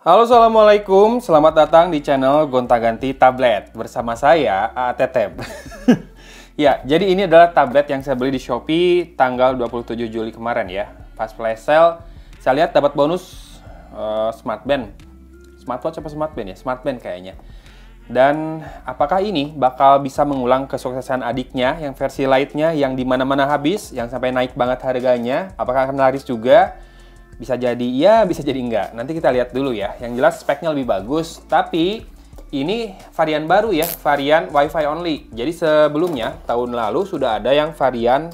Halo, assalamualaikum. Selamat datang di channel Gonta-Ganti Tablet bersama saya Atetep. Ya, jadi ini adalah tablet yang saya beli di Shopee tanggal 27 Juli kemarin ya. Pas flash sale, saya lihat dapat bonus smartband. Smartwatch apa smartband ya? Smartband kayaknya. Dan apakah ini bakal bisa mengulang kesuksesan adiknya yang versi Lite-nya yang di mana-mana habis, yang sampai naik banget harganya? Apakah akan laris juga? Bisa jadi iya, bisa jadi enggak. Nanti kita lihat dulu ya. Yang jelas speknya lebih bagus, tapi ini varian baru ya, varian Wi-Fi only. Jadi sebelumnya, tahun lalu sudah ada yang varian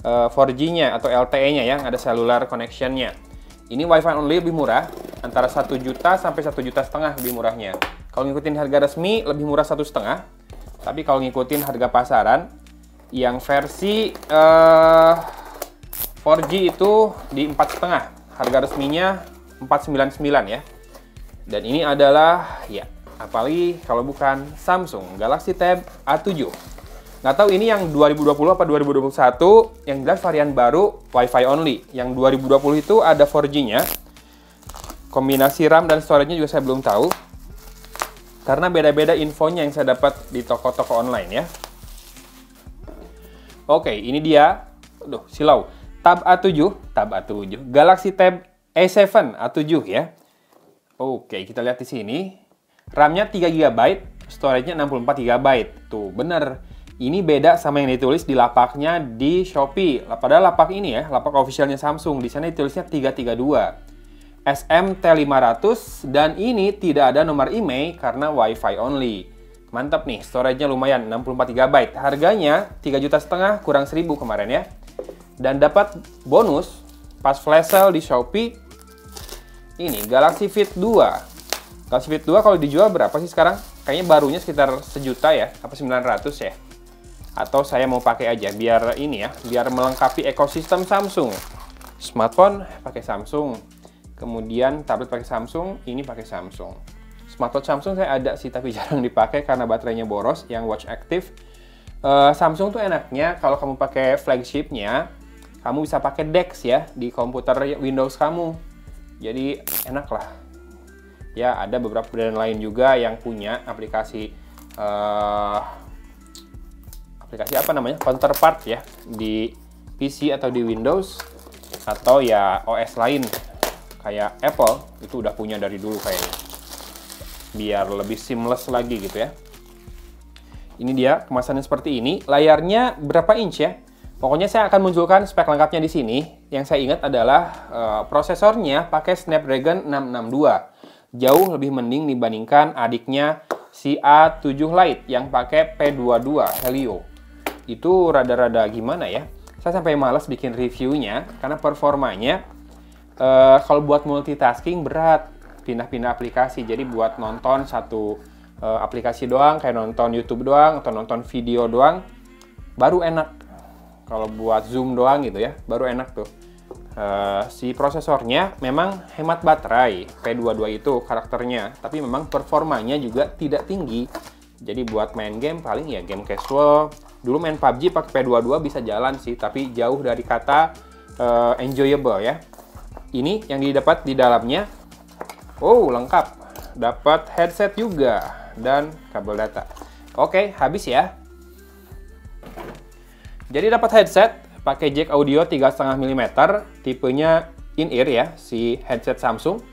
4G-nya atau LTE-nya yang ada cellular connection-nya. Ini Wi-Fi only lebih murah, antara 1 juta sampai 1,5 juta lebih murahnya. Kalau ngikutin harga resmi, lebih murah 1,5. Tapi kalau ngikutin harga pasaran, yang versi 4G itu di 4,5. Harga resminya 499 ya. Dan ini adalah ya, apalagi kalau bukan Samsung Galaxy Tab A7. Nggak tahu ini yang 2020 apa 2021, yang jelas varian baru Wi-Fi only. Yang 2020 itu ada 4G-nya. Kombinasi RAM dan storage-nya juga saya belum tahu. Karena beda-beda infonya yang saya dapat di toko-toko online ya. Oke, ini dia. Aduh, silau. Tab A7, Galaxy Tab A7 A7 ya. Oke, kita lihat di sini. RAM-nya 3 GB, storage-nya 64 GB. Tuh, bener. Ini beda sama yang ditulis di lapaknya di Shopee. Padahal lapak ini ya, lapak officialnya Samsung. Di sana ditulisnya 332. SMT500 dan ini tidak ada nomor IMEI karena Wi-Fi only. Mantap nih, storage-nya lumayan 64 GB. Harganya 3,5 juta kurang 1.000 kemarin ya. Dan dapat bonus pas flash sale di Shopee ini Galaxy Fit 2. Galaxy Fit 2 kalau dijual berapa sih sekarang? Kayaknya barunya sekitar 1 juta ya, apa 900 ya. Atau saya mau pakai aja biar ini ya, biar melengkapi ekosistem Samsung. Smartphone pakai Samsung. Kemudian tablet pakai Samsung, ini pakai Samsung. Smartwatch Samsung saya ada sih tapi jarang dipakai karena baterainya boros yang Watch Active. Samsung tuh enaknya kalau kamu pakai flagshipnya, kamu bisa pakai DeX ya di komputer Windows kamu. Jadi enak lah. Ya, ada beberapa brand lain juga yang punya aplikasi aplikasi apa namanya? Counterpart ya di PC atau di Windows atau ya OS lain kayak Apple itu udah punya dari dulu kayaknya. Biar lebih seamless lagi gitu ya. Ini dia kemasannya seperti ini. Layarnya berapa inch ya? Pokoknya saya akan munculkan spek lengkapnya di sini. Yang saya ingat adalah prosesornya pakai Snapdragon 662. Jauh lebih mending dibandingkan adiknya si A7 Lite yang pakai P22 Helio. Itu rada-rada gimana ya? Saya sampai males bikin reviewnya karena performanya kalau buat multitasking berat. Pindah-pindah aplikasi. Jadi buat nonton satu aplikasi doang, kayak nonton YouTube doang atau nonton video doang, baru enak. Kalau buat Zoom doang gitu ya, baru enak tuh. Si prosesornya memang hemat baterai, P22 itu karakternya, tapi memang performanya juga tidak tinggi. Jadi buat main game paling ya game casual. Dulu main PUBG pakai P22 bisa jalan sih, tapi jauh dari kata enjoyable ya. Ini yang didapat di dalamnya, oh lengkap, dapat headset juga dan kabel data. Oke, habis ya. Jadi dapat headset, pakai jack audio 3,5 mm, tipenya in-ear ya, si headset Samsung.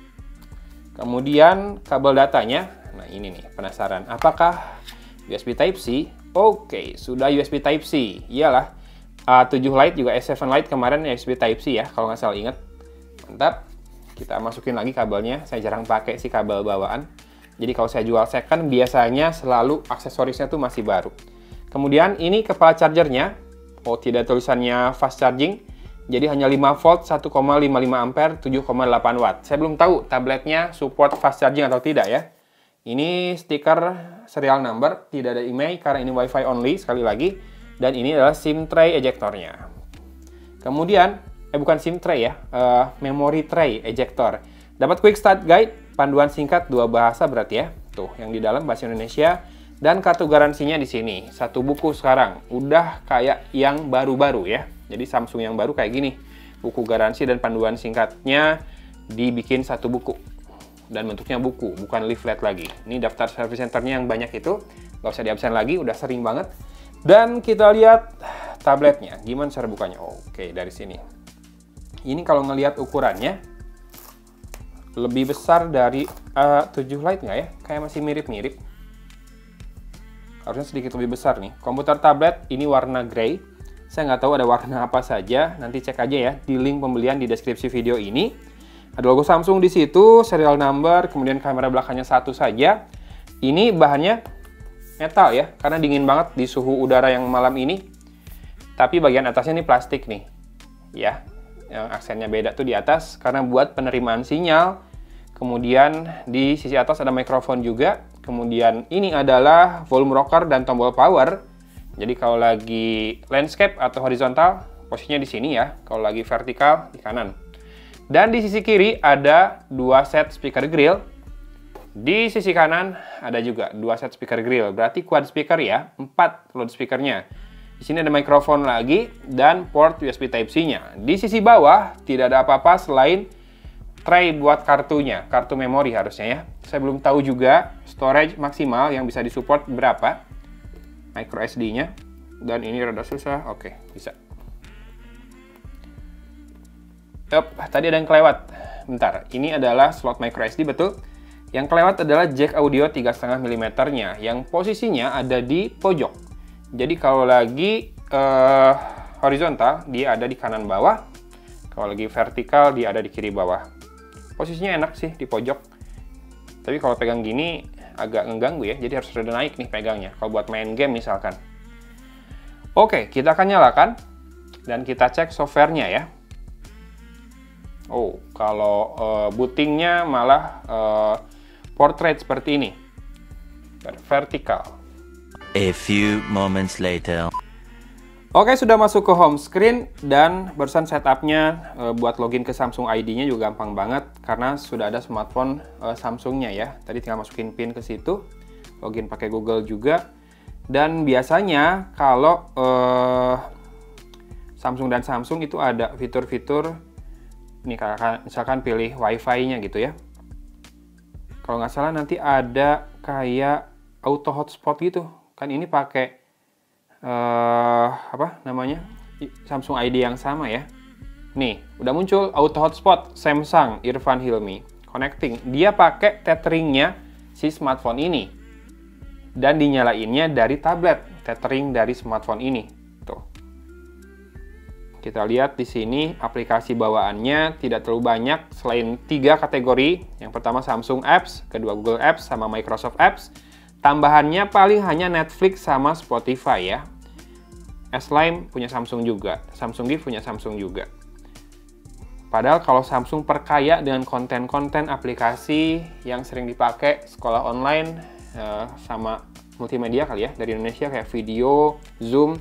Kemudian kabel datanya, nah ini nih, penasaran, apakah USB Type-C? Oke, sudah USB Type-C, iyalah. A7 Lite juga S7 Lite kemarin USB Type-C ya, kalau nggak salah ingat. Mantap, kita masukin lagi kabelnya, saya jarang pakai si kabel bawaan. Jadi kalau saya jual second, biasanya selalu aksesorisnya tuh masih baru. Kemudian ini kepala chargernya. Oh, tidak tulisannya fast charging. Jadi hanya 5 volt, 1,55 ampere, 7,8 watt. Saya belum tahu tabletnya support fast charging atau tidak ya. Ini stiker serial number, tidak ada IMEI karena ini Wi-Fi only sekali lagi. Dan ini adalah SIM tray ejectornya. Kemudian, bukan SIM tray ya, memory tray ejector. Dapat quick start guide, panduan singkat 2 bahasa berarti ya. Tuh, yang di dalam bahasa Indonesia. Dan kartu garansinya di sini, 1 buku sekarang. Udah kayak yang baru-baru ya. Jadi Samsung yang baru kayak gini. Buku garansi dan panduan singkatnya dibikin 1 buku. dan bentuknya buku, bukan leaflet lagi. Ini daftar service centernya yang banyak itu, nggak usah diabsen lagi, udah sering banget. Dan kita lihat tabletnya, gimana cara bukanya? Oke, dari sini. Ini kalau ngelihat ukurannya, lebih besar dari 7 Lite nggak ya? Kayak masih mirip-mirip. Harusnya sedikit lebih besar nih. Komputer tablet ini warna grey. Saya nggak tahu ada warna apa saja. Nanti cek aja ya di link pembelian di deskripsi video ini. Ada logo Samsung di situ, serial number, kemudian kamera belakangnya satu saja. Ini bahannya metal ya, karena dingin banget di suhu udara yang malam ini. Tapi bagian atasnya ini plastik nih, ya. Yang aksennya beda tuh di atas, karena buat penerimaan sinyal. Kemudian di sisi atas ada mikrofon juga. Kemudian ini adalah volume rocker dan tombol power. Jadi kalau lagi landscape atau horizontal, posisinya di sini ya. Kalau lagi vertikal, di kanan. Dan di sisi kiri ada 2 set speaker grill. Di sisi kanan ada juga 2 set speaker grill. Berarti quad speaker ya, 4 loudspeakernya. Di sini ada mikrofon lagi dan port USB Type-C-nya. Di sisi bawah tidak ada apa-apa selain tray buat kartunya, kartu memori harusnya ya. Saya belum tahu juga storage maksimal yang bisa disupport berapa. Micro SD-nya. Dan ini rada susah. Oke, bisa. Tadi ada yang kelewat. Bentar, ini adalah slot micro SD, betul. Yang kelewat adalah jack audio 3,5 mm-nya, yang posisinya ada di pojok. Jadi kalau lagi horizontal, dia ada di kanan bawah. Kalau lagi vertikal, dia ada di kiri bawah. Posisinya enak sih di pojok. Tapi kalau pegang gini agak ngeganggu ya, jadi harus rada naik nih pegangnya. Kalau buat main game misalkan. Oke, kita akan nyalakan dan kita cek softwarenya ya. Kalau bootingnya malah portrait seperti ini, vertikal. A few moments later. Oke, sudah masuk ke home screen dan barusan setupnya buat login ke Samsung ID-nya juga gampang banget karena sudah ada smartphone Samsungnya ya. Tadi tinggal masukin PIN ke situ, login pakai Google juga. Dan biasanya kalau Samsung dan Samsung itu ada fitur-fitur, ini misalkan pilih Wi-Fi-nya gitu ya. Kalau nggak salah nanti ada kayak auto hotspot gitu. Kan ini pakai apa namanya, Samsung ID yang sama ya. Nih, udah muncul auto hotspot Samsung Irfan Hilmi connecting. Dia pakai tetheringnya si smartphone ini dan dinyalainnya dari tablet, tethering dari smartphone ini. Tuh, kita lihat di sini aplikasi bawaannya tidak terlalu banyak selain 3 kategori. Yang pertama Samsung Apps, kedua Google Apps, sama Microsoft Apps. Tambahannya paling hanya Netflix sama Spotify ya. S-Line punya Samsung juga, Samsung Gift punya Samsung juga. Padahal kalau Samsung perkaya dengan konten-konten aplikasi yang sering dipakai sekolah online sama multimedia kali ya, dari Indonesia kayak video, Zoom,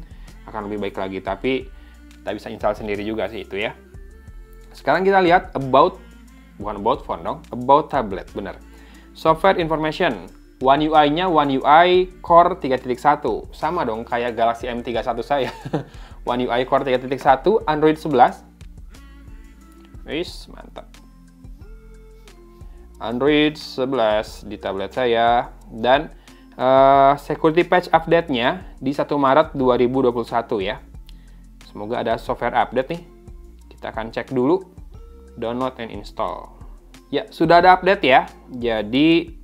akan lebih baik lagi. Tapi kita bisa install sendiri juga sih itu ya. Sekarang kita lihat bukan about phone dong, about tablet, bener. Software information. One UI-nya One UI Core 3.1. Sama dong kayak Galaxy M31 saya. One UI Core 3.1, Android 11. Wis, mantap. Android 11 di tablet saya. Dan security patch update-nya di 1 Maret 2021 ya. Semoga ada software update nih. Kita akan cek dulu. Download and install. Ya, sudah ada update ya. Jadi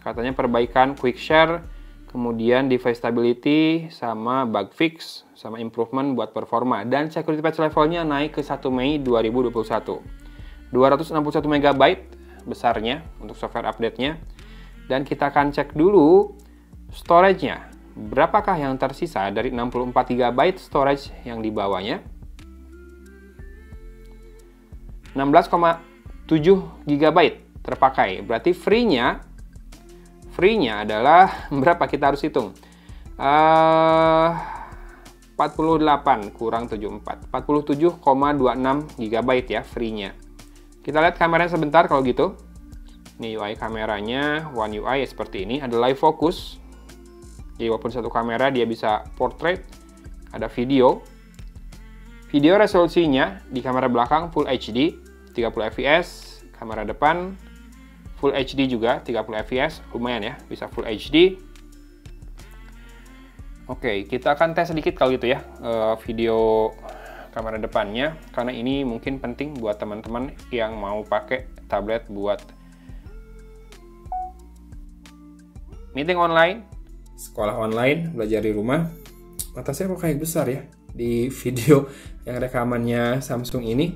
katanya perbaikan quick share, kemudian device stability, sama bug fix, sama improvement buat performa. Dan security patch levelnya naik ke 1 Mei 2021. 261 MB besarnya untuk software update-nya. Dan kita akan cek dulu storage-nya. Berapakah yang tersisa dari 64 GB storage yang dibawanya? 16,7 GB terpakai. Berarti free-nya adalah berapa, kita harus hitung. 48 kurang 74. 47,26 GB ya free-nya. Kita lihat kameranya sebentar kalau gitu. Ini UI kameranya, One UI seperti ini. Ada live focus. Jadi walaupun satu kamera dia bisa portrait. Ada video. Video resolusinya di kamera belakang Full HD 30 fps, kamera depan Full Full HD juga, 30 fps, lumayan ya, bisa Full HD. Oke, kita akan tes sedikit kalau gitu ya, video kamera depannya, karena ini mungkin penting buat teman-teman yang mau pakai tablet buat meeting online, sekolah online, belajar di rumah. Mata saya kok kayak besar ya di video yang rekamannya Samsung ini.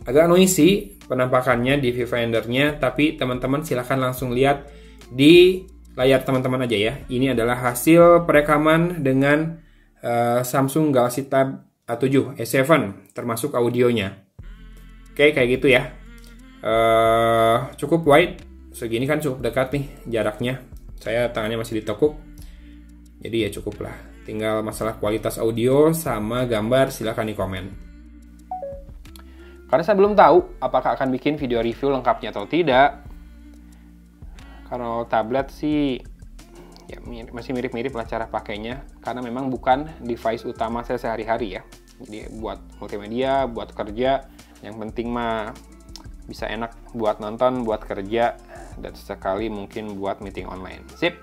Agak noisy penampakannya di viewfindernya, tapi teman-teman silahkan langsung lihat di layar teman-teman aja ya. Ini adalah hasil perekaman dengan Samsung Galaxy Tab A7 S7 termasuk audionya. Oke, kayak gitu ya. Cukup wide, segini kan cukup dekat nih jaraknya. Saya tangannya masih ditekuk, jadi ya cukup lah. Tinggal masalah kualitas audio sama gambar silahkan di komen. Karena saya belum tahu apakah akan bikin video review lengkapnya atau tidak. Kalau tablet sih ya masih mirip-mirip lah cara pakainya, karena memang bukan device utama saya sehari-hari ya. Jadi buat multimedia, buat kerja, yang penting mah bisa enak buat nonton, buat kerja, dan sekali mungkin buat meeting online. Sip,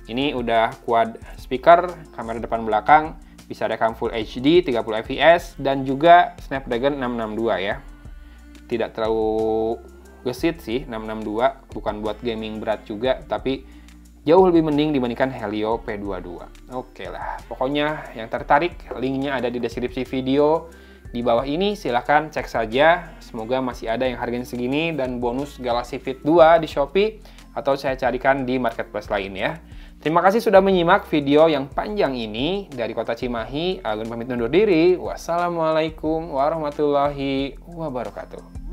ini udah quad speaker, kamera depan belakang, bisa rekam Full HD 30 fps, dan juga Snapdragon 662 ya. Tidak terlalu gesit sih 662, bukan buat gaming berat juga, tapi jauh lebih mending dibandingkan Helio P22. Oke lah, pokoknya yang tertarik, linknya ada di deskripsi video di bawah ini, silahkan cek saja. Semoga masih ada yang harganya segini dan bonus Galaxy Fit 2 di Shopee, atau saya carikan di marketplace lain ya. Terima kasih sudah menyimak video yang panjang ini. Dari Kota Cimahi, Agun pamit undur diri. Wassalamualaikum warahmatullahi wabarakatuh.